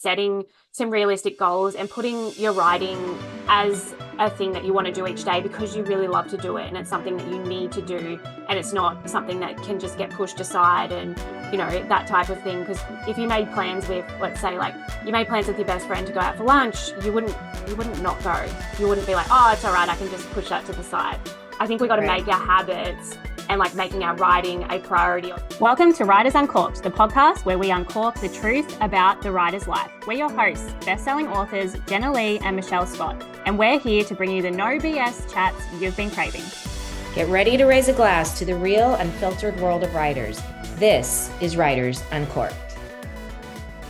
setting some realistic goals and putting your writing as a thing that you want to do each day because you really love to do it and it's something that you need to do and it's not something that can just get pushed aside and, you know, that type of thing. Because if you made plans with, let's say, like you made plans with your best friend to go out for lunch, you wouldn't not go. You wouldn't be like, oh, it's all right, I can just push that to the side. I think we got to make our habits and like making our writing a priority. Welcome to Writers Uncorked, the podcast where we uncork the truth about the writer's life. We're your hosts, best-selling authors Jenna and Michelle Scott, and we're here to bring you the no BS chats you've been craving. Get ready to raise a glass to the real, unfiltered world of writers. This is Writers Uncorked.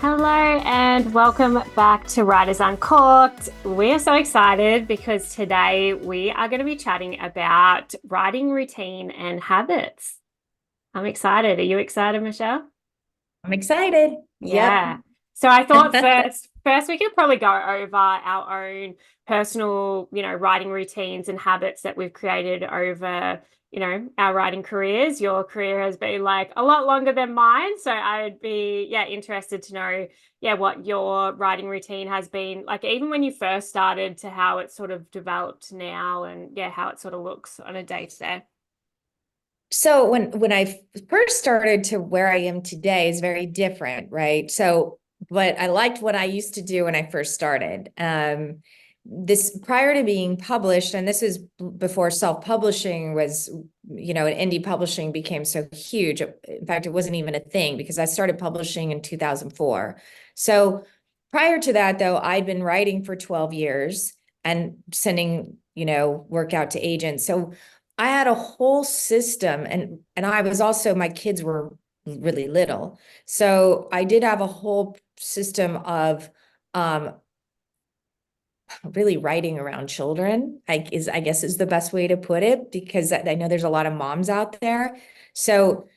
Hello and welcome back to Writers Uncorked. We're so excited because today we are going to be chatting about writing routine and habits. I'm excited. Are you excited, Michelle? I'm excited. Yeah. Yep. So I thought first we could probably go over our own personal, writing routines and habits that we've created over our writing careers. Your career has been like a lot longer than mine. So I'd be, interested to know, what your writing routine has been like, even when you first started to how it's sort of developed now and how it sort of looks on a day to day. So when I first started to where I am today is very different, right? So, but I liked what I used to do when I first started. This prior to being published, and this is before self-publishing was, and indie publishing became so huge. In fact, it wasn't even a thing because I started publishing in 2004. So prior to that, though, I'd been writing for 12 years and sending, work out to agents. So I had a whole system and I was also, my kids were really little. So I did have a whole system of, really writing around children, I guess is the best way to put it, because I know there's a lot of moms out there. So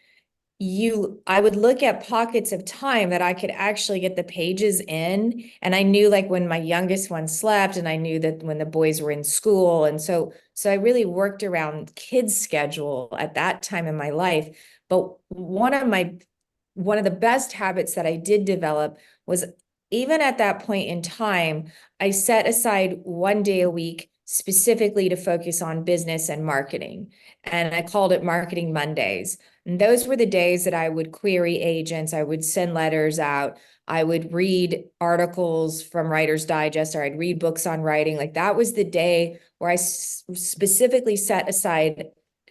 I would look at pockets of time that I could actually get the pages in. And I knew like when my youngest one slept and I knew that when the boys were in school. And so I really worked around kids' schedule at that time in my life. But one of the best habits that I did develop was, even at that point in time, I set aside one day a week specifically to focus on business and marketing. And I called it Marketing Mondays. And those were the days that I would query agents. I would send letters out. I would read articles from Writer's Digest, or I'd read books on writing. Like that was the day where I specifically set aside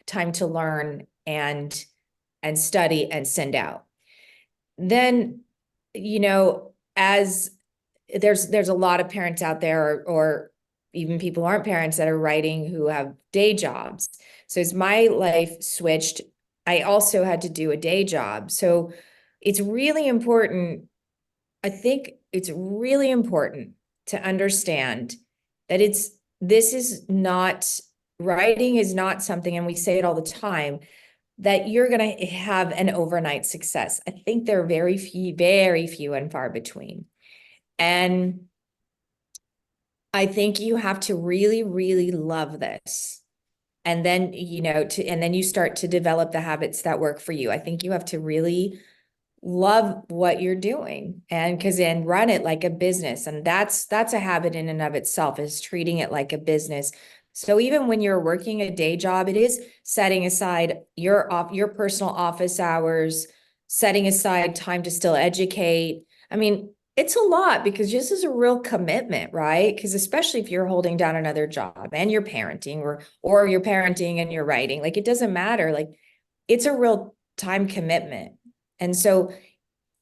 time to learn and study and send out. Then, as there's a lot of parents out there, or even people who aren't parents that are writing who have day jobs. So as my life switched, I also had to do a day job. So it's really important. I think it's really important to understand that writing is not something, and we say it all the time, that you're going to have an overnight success. I think they're very few and far between. And I think you have to really, really love this. And then, and then you start to develop the habits that work for you. I think you have to really love what you're doing and run it like a business. And that's a habit in and of itself, is treating it like a business. So even when you're working a day job, it is setting aside your personal office hours, setting aside time to still educate. I mean, it's a lot because this is a real commitment, right? Because especially if you're holding down another job and you're parenting, or you're parenting and you're writing, like it doesn't matter. Like it's a real time commitment. And so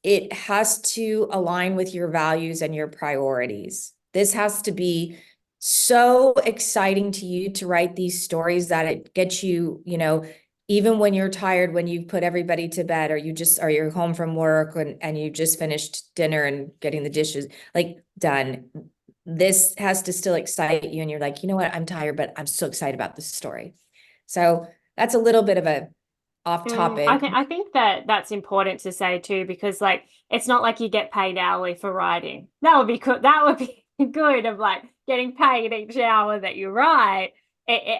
it has to align with your values and your priorities. This has to be so exciting to you to write these stories that it gets you, even when you're tired, when you put everybody to bed, or you're home from work and you just finished dinner and getting the dishes like done. This has to still excite you. And you're like, you know what? I'm tired, but I'm so excited about this story. So that's a little bit of a off topic. I think that's important to say too, because like, it's not like you get paid hourly for writing. That would be good. That would be good, of like getting paid each hour that you write.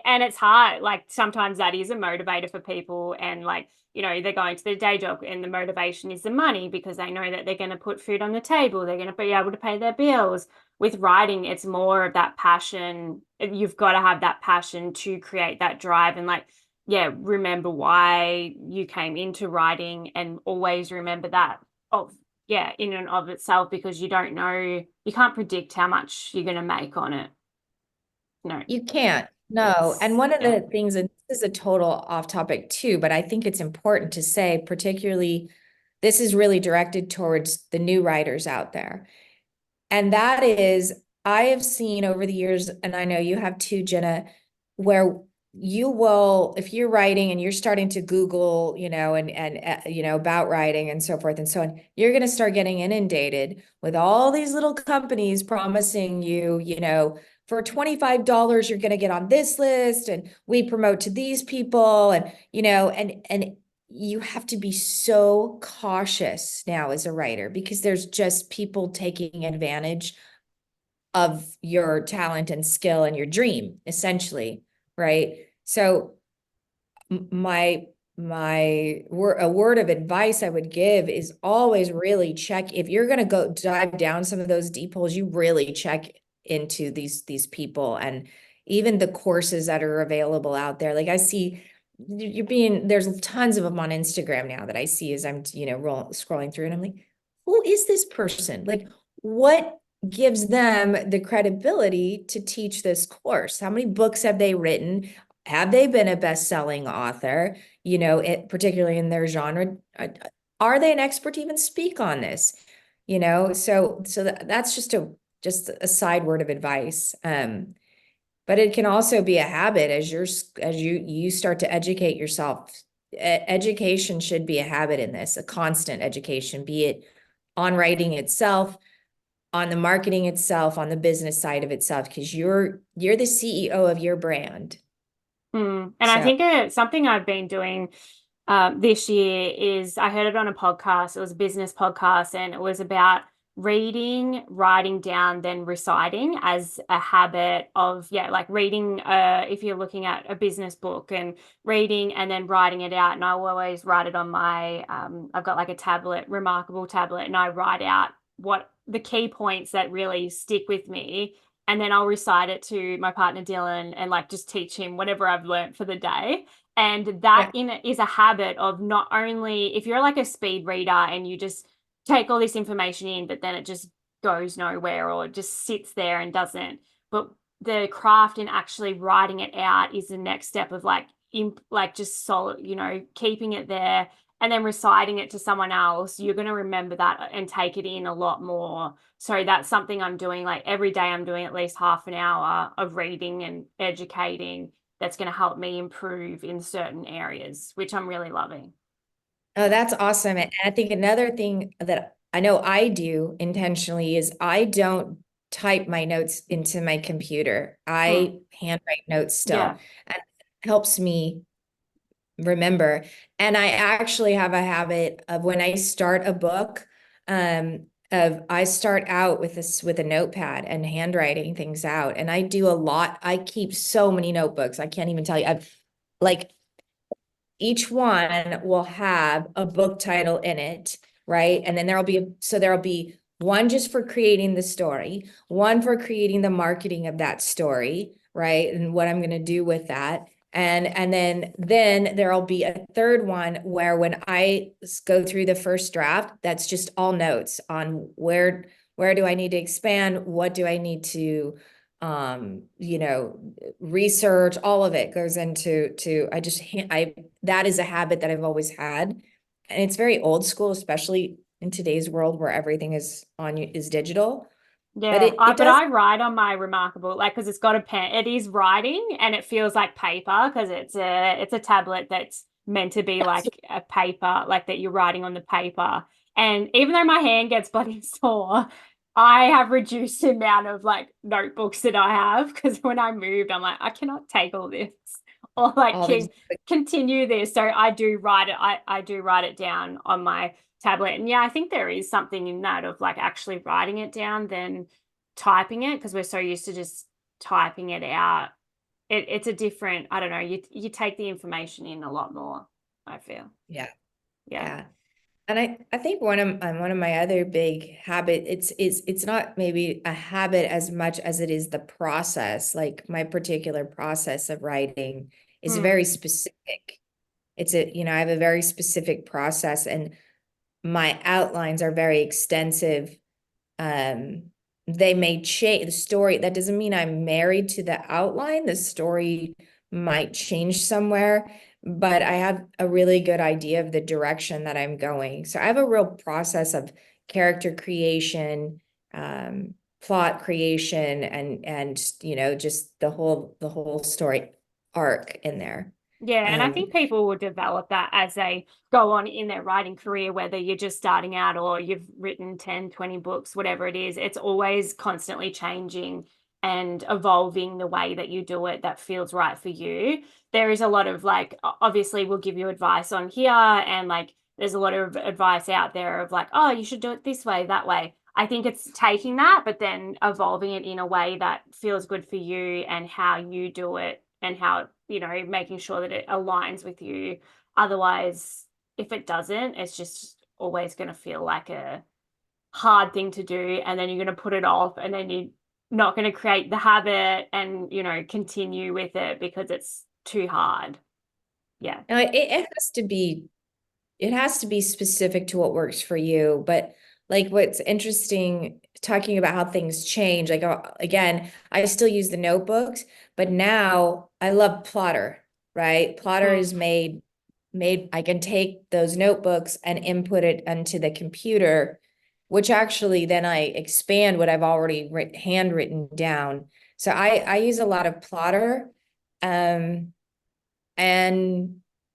and it's hard. Like sometimes that is a motivator for people, and like, you know, they're going to their day job and the motivation is the money because they know that they're going to put food on the table, they're going to be able to pay their bills. With writing, it's more of that passion. You've got to have that passion to create that drive, and like, yeah, remember why you came into writing, and always remember that of, yeah, in and of itself, because you don't know, you can't predict how much you're going to make on it. No, You can't. No. And it's, one of yeah. the things, and this is a total off topic too, but I think it's important to say, particularly, this is really directed towards the new writers out there. And that is, I have seen over the years, and I know you have too, Jenna, where you will, if you're writing and you're starting to Google, about writing and so forth and so on, you're going to start getting inundated with all these little companies promising you, for $25, you're going to get on this list, and we promote to these people, and, and you have to be so cautious now as a writer, because there's just people taking advantage of your talent and skill and your dream, essentially, right? So a word of advice I would give is always really check, if you're going to go dive down some of those deep holes, you really check into these people, and even the courses that are available out there. Like I see there's tons of them on Instagram now that I see as I'm, scrolling through, and I'm like, who is this person? Like, what gives them the credibility to teach this course? How many books have they written? Have they been a best-selling author, particularly in their genre? Are they an expert to even speak on this? So that's just a side word of advice. But it can also be a habit as you start to educate yourself. Education should be a habit in this, a constant education, be it on writing itself, on the marketing itself, on the business side of itself, because you're the CEO of your brand. And I So think something I've been doing this year is, I heard it on a podcast. It was a business podcast, and it was about reading, writing down, then reciting as a habit of, yeah, like reading, if you're looking at a business book, and reading and then writing it out. And I will always write it on my, I've got like a tablet, Remarkable tablet, and I write out what the key points that really stick with me. And then I'll recite it to my partner Dylan, and like just teach him whatever I've learned for the day. And that yeah. in it is a habit of, not only if you're like a speed reader and you just take all this information in, but then it just goes nowhere or it just sits there and doesn't. But the craft in actually writing it out is the next step of like, like just solid, keeping it there and then reciting it to someone else. You're going to remember that and take it in a lot more. So that's something I'm doing. Like every day I'm doing at least half an hour of reading and educating. That's going to help me improve in certain areas, which I'm really loving. Oh, that's awesome. And I think another thing that I know I do intentionally is I don't type my notes into my computer. Mm, I handwrite notes yeah. still, and it helps me remember. And I actually have a habit of, when I start a book, I start out with a notepad and handwriting things out. And I do a lot. I keep so many notebooks. I can't even tell you. I've like each one will have a book title in it, right? And then there'll be one just for creating the story, one for creating the marketing of that story, right? And what I'm going to do with that. And then there'll be a third one where, when I go through the first draft, that's just all notes on where do I need to expand, what do I need to research. All of it goes into that is a habit that I've always had, and it's very old school, especially in today's world where everything is digital. But Yeah, it but does. I write on my Remarkable, like, because it's got a pen. It is writing, and it feels like paper because it's a tablet that's meant to be like a paper, like that you're writing on the paper. And even though my hand gets bloody sore, I have reduced the amount of like notebooks that I have, because when I moved, I'm like, I cannot take all this or like All these. continue this. So I do write it. I do write it down on my tablet. And yeah, I think there is something in that of like actually writing it down than typing it, because we're so used to just typing it out it's a different, I don't know, you take the information in a lot more, I feel. Yeah. Yeah. Yeah. And I think one of my other big habit, it's not maybe a habit as much as it is the process. Like my particular process of writing is Mm. very specific. I have a very specific process, and my outlines are very extensive. um they may change the story. That doesn't mean I'm married to the outline. The story might change somewhere, but I have a really good idea of the direction that I'm going. So I have a real process of character creation, plot creation, and just the whole story arc in there. Yeah, and I um think people will develop that as they go on in their writing career, whether you're just starting out or you've written 10, 20 books, whatever it is. It's always constantly changing and evolving the way that you do it that feels right for you. There is a lot of like, obviously, we'll give you advice on here, and like, there's a lot of advice out there of like, oh, you should do it this way, that way. I think it's taking that, but then evolving it in a way that feels good for you and how you do it, and how, making sure that it aligns with you. Otherwise, if it doesn't, it's just always going to feel like a hard thing to do. And then you're going to put it off, and then you're not going to create the habit and, continue with it because it's too hard. Yeah. Now it has to be specific to what works for you. But like, what's interesting talking about how things change, like, again, I still use the notebooks, but now I love Plotter, right? Plotter Mm. is made I can take those notebooks and input it into the computer, which actually then I expand what I've already handwritten down. So I use a lot of Plotter. And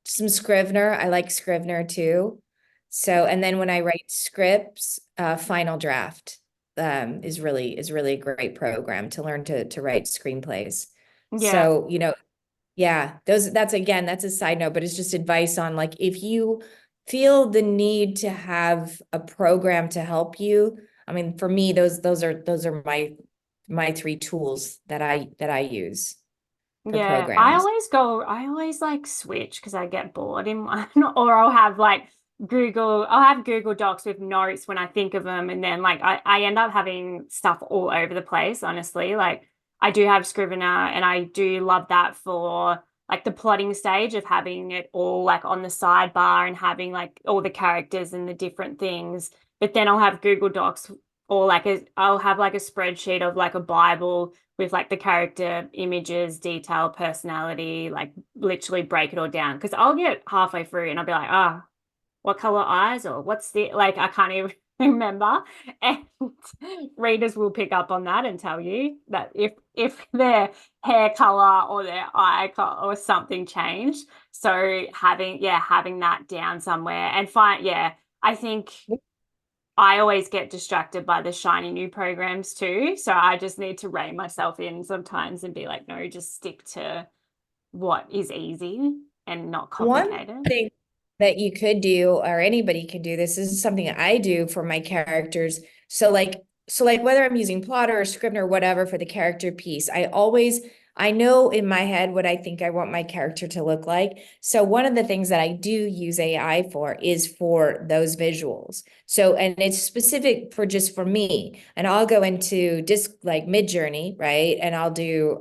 some Scrivener. I like Scrivener too. So, and then when I write scripts, Final Draft is really a great program to learn to write screenplays. Yeah. So, yeah, that's a side note, but it's just advice on, like, if you feel the need to have a program to help you. I mean, for me, those are my three tools that I use for Yeah, I programs. always go, I always like switch because I get bored in one, or I'll have like I'll have Google Docs with notes when I think of them. And then like I end up having stuff all over the place, honestly. Like I do have Scrivener, and I do love that for like the plotting stage of having it all like on the sidebar and having like all the characters and the different things. But then I'll have Google Docs, or like I'll have like a spreadsheet of like a Bible with like the character images, detail, personality, like literally break it all down. Because I'll get halfway through and I'll be like, oh, what color eyes, or what's the, like, I can't even remember. And readers will pick up on that and tell you that if their hair color or their eye color or something changed. So having that down somewhere and I think I always get distracted by the shiny new programs too. So I just need to rein myself in sometimes and be like, no, just stick to what is easy and not One complicated. thing that you could do, or anybody could do, this is something I do for my characters. So like whether I'm using Plotter or Scrivener or whatever for the character piece, I know in my head what I think I want my character to look like. So one of the things that I do use AI for is for those visuals. So, and it's specific for me. And I'll go into disc like Midjourney, right? And I'll do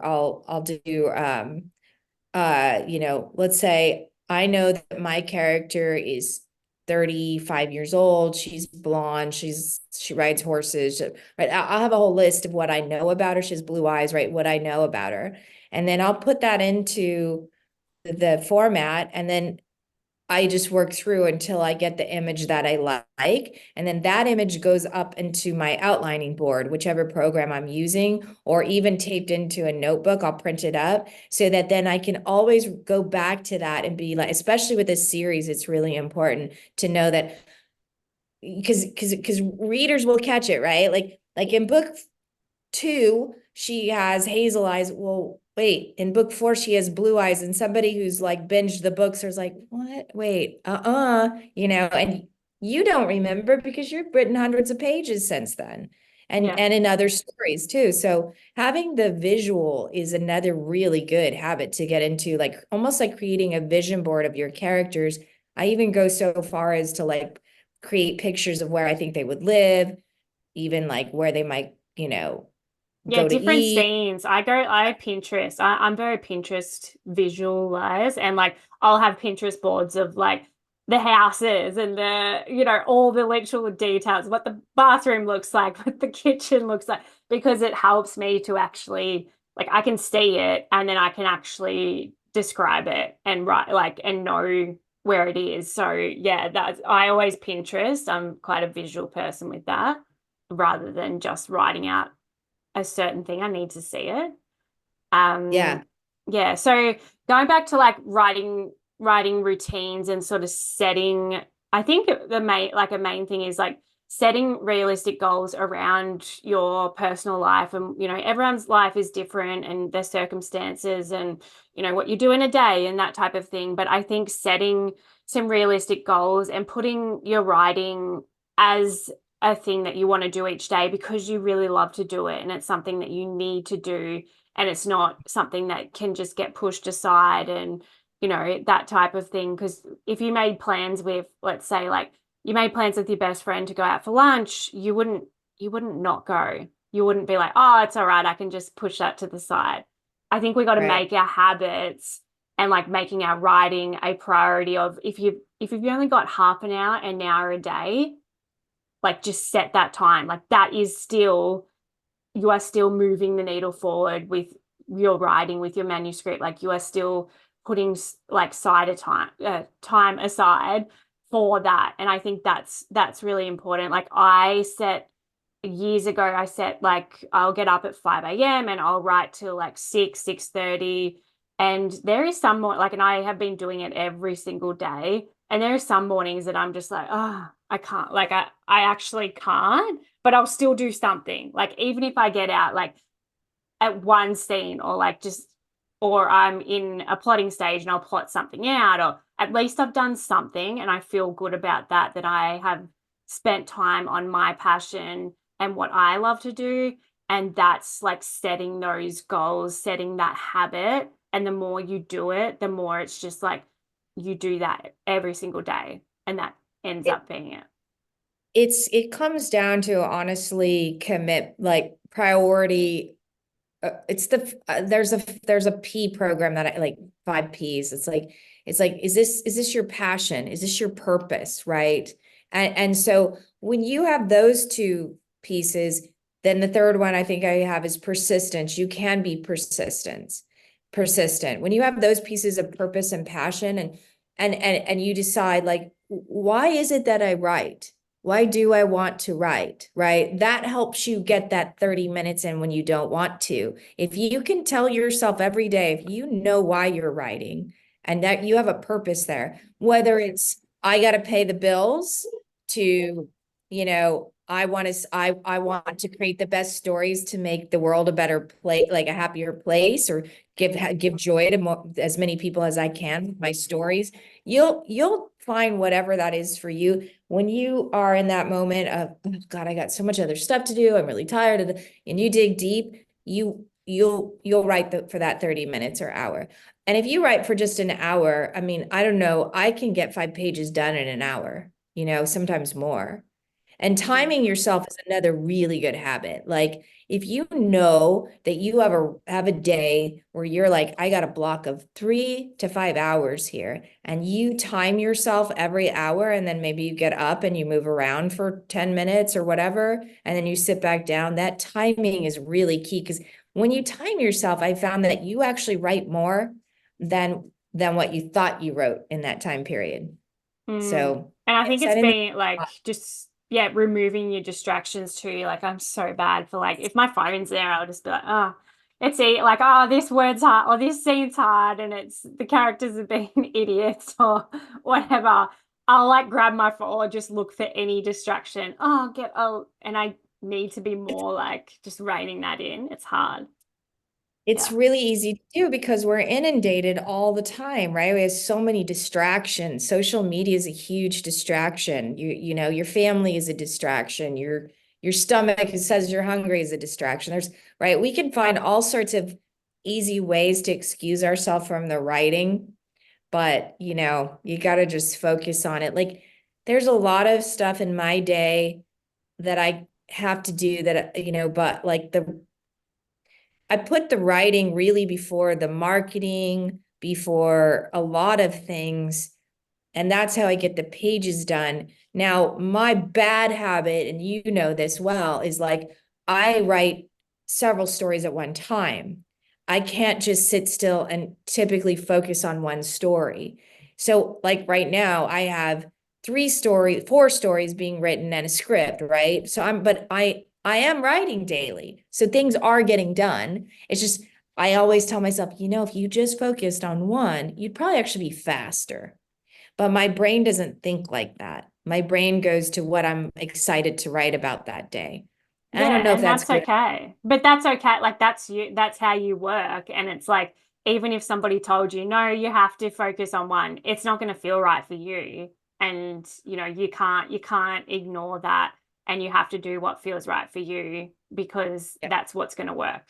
let's say I know that my character is 35 years old. She's blonde. She rides horses. Right. I'll have a whole list of what I know about her. She has blue eyes, right? What I know about her. And then I'll put that into the format. And then I just work through until I get the image that I like. And then that image goes up into my outlining board, whichever program I'm using, or even taped into a notebook. I'll print it up so that then I can always go back to that and be like, especially with this series, it's really important to know that, because readers will catch it, right? Like in book 2, she has hazel eyes. Well, wait, in book 4, she has blue eyes. And somebody who's like binged the books is like, what? Wait, and you don't remember because you've written hundreds of pages since then. and Yeah. in other stories too. So having the visual is another really good habit to get into, like almost like creating a vision board of your characters. I even go so far as to like create pictures of where I think they would live, even like where they might, Yeah, go to different eat. scenes. I Pinterest. I'm very Pinterest visualized, and like I'll have Pinterest boards of like the houses and all the literal details, what the bathroom looks like, what the kitchen looks like, because it helps me to actually like I can see it and then I can actually describe it and write like and know where it is. So yeah, that's I always Pinterest. I'm quite a visual person with that rather than just writing out a certain thing. I need to see it. Yeah. Yeah. So going back to like writing routines and sort of setting, I think a main thing is like setting realistic goals around your personal life. And everyone's life is different and their circumstances and what you do in a day and that type of thing. But I think setting some realistic goals and putting your writing as a thing that you want to do each day because you really love to do it and it's something that you need to do and it's not something that can just get pushed aside and that type of thing. Because if you made plans with, let's say, like you made plans with your best friend to go out for lunch, you wouldn't not go. You wouldn't be like, oh, it's all right, I can just push that to the side. I think we got to Right. make our habits and like making our writing a priority of if you've only got half an hour a day, like just set that time. Like that is still you are still moving the needle forward with your writing, with your manuscript. Like you are still putting like time aside for that. And I think that's really important. Like I set years ago, I set like I'll get up at 5 a.m. and I'll write till like 6:30. And there is some more like, and I have been doing it every single day. And there are some mornings that I'm just like, oh, I can't, like I actually can't, but I'll still do something. Like even if I get out like at one scene or like just or I'm in a plotting stage and I'll plot something out, or at least I've done something and I feel good about that I have spent time on my passion and what I love to do. And that's like setting those goals, setting that habit. And the more you do it, the more it's just like you do that every single day. And that ends It, up being it. it comes down to honestly commit like priority. It's there's a P program that I like, 5 Ps. It's like is this your passion? Is this your purpose? Right. And so when you have those two pieces, then the third one I think I have is persistence. You can be persistent. When you have those pieces of purpose and passion and you decide like, why is it that I write? Why do I want to write? Right? That helps you get that 30 minutes in when you don't want to. If you can tell yourself every day, if you know why you're writing and that you have a purpose there, whether it's I got to pay the bills to, I want to create the best stories to make the world a better place, like a happier place, or give joy to as many people as I can with my stories. You'll find whatever that is for you when you are in that moment of, oh God, I got so much other stuff to do. I'm really tired of and you dig deep, you'll write for that 30 minutes or hour. And if you write for just an hour, I mean, I don't know, I can get 5 pages done in an hour, sometimes more. And Mm. timing yourself is another really good habit. Like if you know that you have a day where you're like, I got a block of 3 to 5 hours here, and you time yourself every hour, and then maybe you get up and you move around for 10 minutes or whatever, and then you sit back down. That timing is really key because when you time yourself, I found that you actually write more than what you thought you wrote in that time period. Mm. So And I think it's it's that in been like just yeah, removing your distractions too. Like I'm so bad for like if my phone's there, I'll just be like, oh, like oh, this word's hard or this scene's hard, and it's the characters are being idiots or whatever. I'll like grab my phone or just look for any distraction. And I need to be more like just reining that in. It's hard. It's Yeah. really easy to do because we're inundated all the time, right? We have so many distractions. Social media is a huge distraction. Your family is a distraction. Your Your stomach says you're hungry is a distraction. Right? We can find all sorts of easy ways to excuse ourselves from the writing, but you got to just focus on it. Like there's a lot of stuff in my day that I have to do that, but like I put the writing really before the marketing, before a lot of things. And that's how I get the pages done. Now, my bad habit, and you know this well, is like I write several stories at one time. I can't just sit still and typically focus on one story. So, like right now, I have four stories being written and a script, right? But I am writing daily. So things are getting done. It's just, I always tell myself, if you just focused on one, you'd probably actually be faster. But my brain doesn't think like that. My brain goes to what I'm excited to write about that day. And I Yeah, don't know if and that's that's good. okay. But that's okay. Like that's you, that's how you work. And it's like, even if somebody told you, no, you have to focus on one, it's not going to feel right for you. And you can't ignore that. And you have to do what feels right for you because Yeah. that's what's going to work.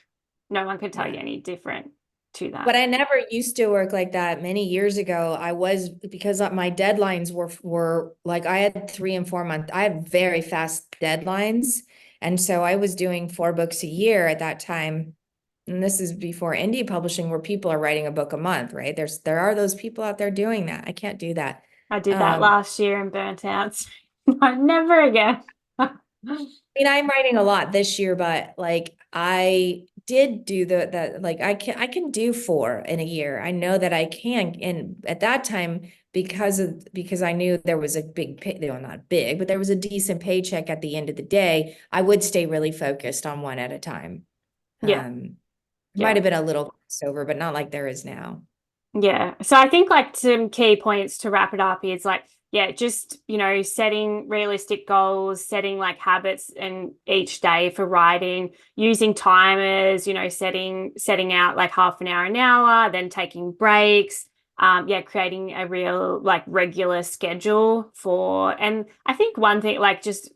No one can tell you Yeah. any different to But that. I never used to work like that many years ago. Because my deadlines were like I had 3 and 4 month. I had very fast deadlines. And so I was doing 4 books a year at that time. And this is before indie publishing where people are writing a book a month, right? There are those people out there doing that. I can't do that. I did that Um, last year and burnt out. No, never again. mean, I'm writing a lot this year, but like I did do the like I can do 4 in a year. I know that I can. And at that time, because I knew there was a big pay, well, not big, but there was a decent paycheck at the end of the day, I would stay really focused on one at a time. Yeah, It might yeah. have been a little sober, but not like there is now. Yeah. So I think like some key points to wrap it up is like, yeah, just, setting realistic goals, setting like habits and each day for writing, using timers, setting out like half an hour, then taking breaks. Yeah, creating a real like regular schedule and I think one thing like just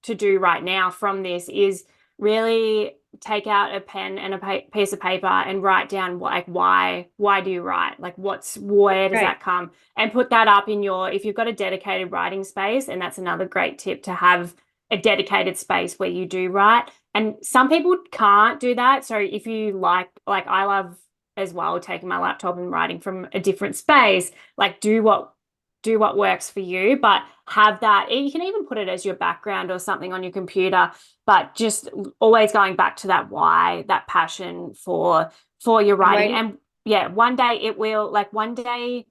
to do right now from this is really take out a pen and a piece of paper and write down like why do you write, like where does Right. that come, and put that up in your, if you've got a dedicated writing space, and that's another great tip to have a dedicated space where you do write. And some people can't do that, so if you like I love as well taking my laptop and writing from a different space, like do what works for you, but have that. You can even put it as your background or something on your computer, but just always going back to that why, that passion for your I'm writing. writing. And yeah, one day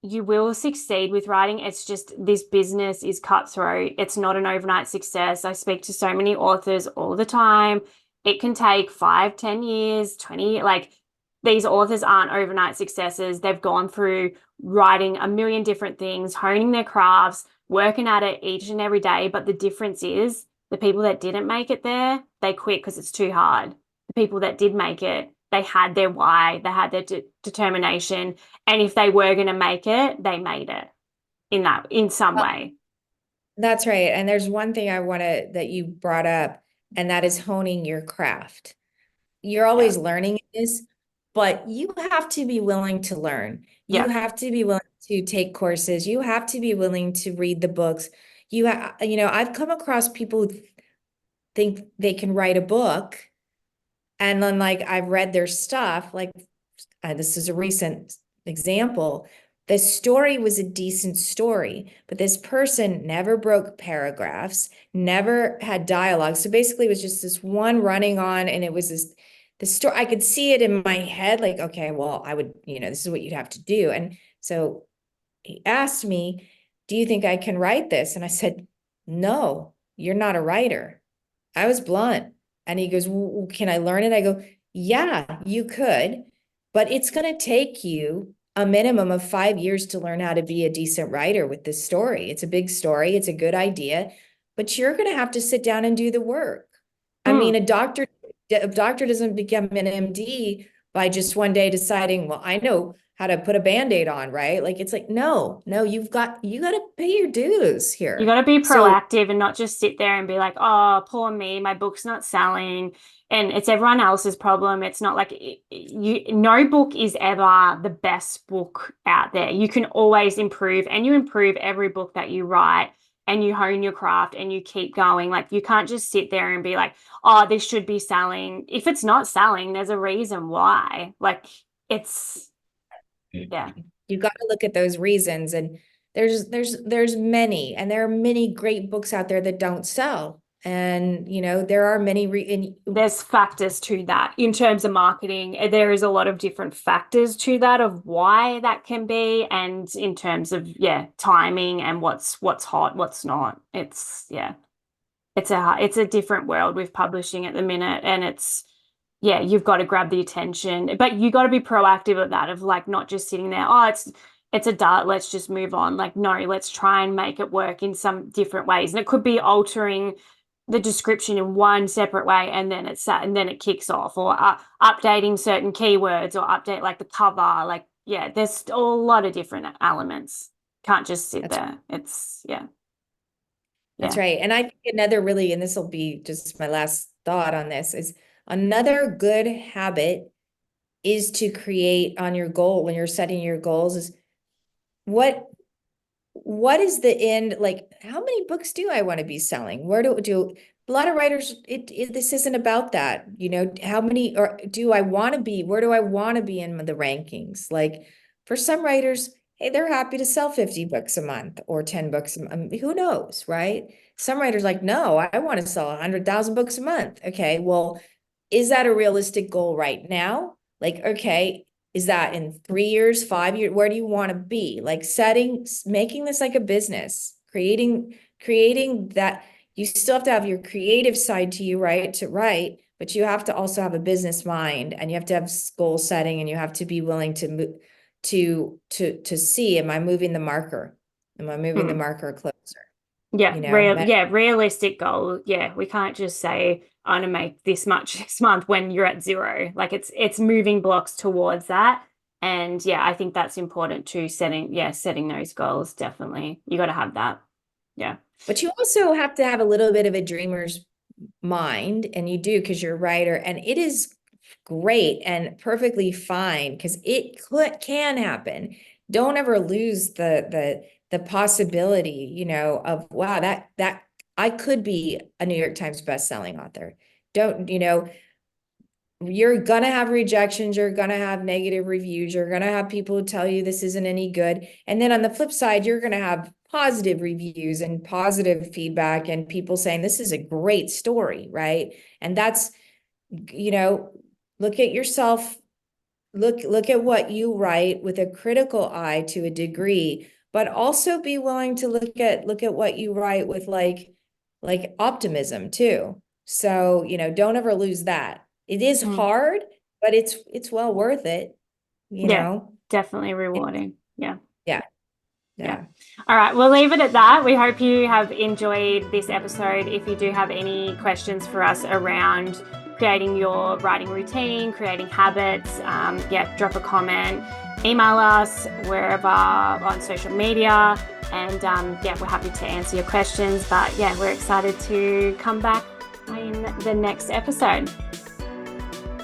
you will succeed with writing. It's just this business is cutthroat. It's not an overnight success. I speak to so many authors all the time. It can take 5, 10 years, 20, like these authors aren't overnight successes. They've gone through writing a million different things, honing their crafts, working at it each and every day. But the difference is the people that didn't make it there, they quit because it's too hard. The people that did make it, they had their why, they had their determination, and if they were going to make it, they made it in some way. That's right. And there's one thing that you brought up, and that is honing your craft. You're Yeah. always learning this, but you have to be willing to learn. You Yeah. have to be willing to take courses. You have to be willing to read the books. I've come across people who think they can write a book, and then like I've read their stuff, like this is a recent example. The story was a decent story, but this person never broke paragraphs, never had dialogue. So basically, it was just this one running on, and it was the story. I could see it in my head, like, okay, well, I would, this is what you'd have to do. And so he asked me, "Do you think I can write this?" And I said, "No, you're not a writer." I was blunt. And he goes, "Well, can I learn it?" I go, "Yeah, you could, but it's going to take you a minimum of 5 years to learn how to be a decent writer with this story. It's a big story. It's a good idea, but you're going to have to sit down and do the work." I mean, Mm. a doctor doesn't become an MD by just one day deciding, well, I know how to put a Band-Aid on, right? Like, it's like, no, you got to pay your dues You here. got to be So proactive and not just sit there and be like, oh, poor me, my book's not selling. And it's everyone else's problem. It's not like no book is ever the best book out there. You can always improve, and you improve every book that you write, and you hone your craft and you keep going. Like, you can't just sit there and be like, oh, this should be selling. If it's not selling, there's a reason why. Like, it's, yeah. you got to look at those reasons, and there's many, and there are many great books out there that don't sell. And there are many There's factors to that in terms of marketing. There is a lot of different factors to that of why that can be, and in terms of timing and what's hot, what's not. It's a different world with publishing at the minute, and you've got to grab the attention, but you got to be proactive of that, of like not just sitting there, oh, it's a dart, let's just move on. Like, no, let's try and make it work in some different ways. And it could be altering the description in one separate way, and then it kicks off, or updating certain keywords, or update like the cover. Like, there's a lot of different elements. Can't just sit there. That's right. And I think another really, and this will be just my last thought on this, is another good habit is to create on your goal when you're setting your goals is what is the end, like, how many books do I want to be selling? Where do a lot of writers, this isn't about that, how many, or do I want to be, where do I want to be in the rankings? Like, for some writers, hey, they're happy to sell 50 books a month or 10 books a month. Who knows, right? Some writers like, no, I want to sell 100,000 books a month. Okay, well, is that a realistic goal right now? Like, okay, is that in 3 years, 5 years? Where do you want to be? Like, making this like a business, creating that. You still have to have your creative side to you, right? To write, but you have to also have a business mind, and you have to have goal setting, and you have to be willing to move to see, am I moving the marker? Am I moving the marker closer? Realistic goal. We can't just say I'm gonna make this much this month when you're at zero. Like, it's moving blocks towards that. And I think that's important too, setting those goals. Definitely. You got to have that. Yeah. But you also have to have a little bit of a dreamer's mind, and you do, because you're a writer, and it is great and perfectly fine, because it can happen. Don't ever lose the possibility, of, wow, that I could be a New York Times bestselling author. Don't, you're gonna have rejections, you're gonna have negative reviews, you're gonna have people who tell you this isn't any good. And then on the flip side, you're gonna have positive reviews and positive feedback, and people saying this is a great story, right? And that's, look at yourself, look at what you write with a critical eye to a degree, but also be willing to look at what you write with like optimism too. So, don't ever lose that. It is hard, but it's well worth it, Definitely rewarding. Yeah. All right, we'll leave it at that. We hope you have enjoyed this episode. If you do have any questions for us around creating your writing routine, creating habits, drop a comment, email us wherever on social media, and we're happy to answer your questions. But we're excited to come back in the next episode.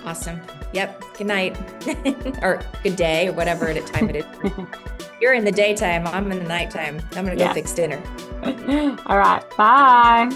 Awesome. Yep. Good night or good day, or whatever time it is. You're in the daytime, I'm in the nighttime. I'm gonna go fix dinner. All right, bye.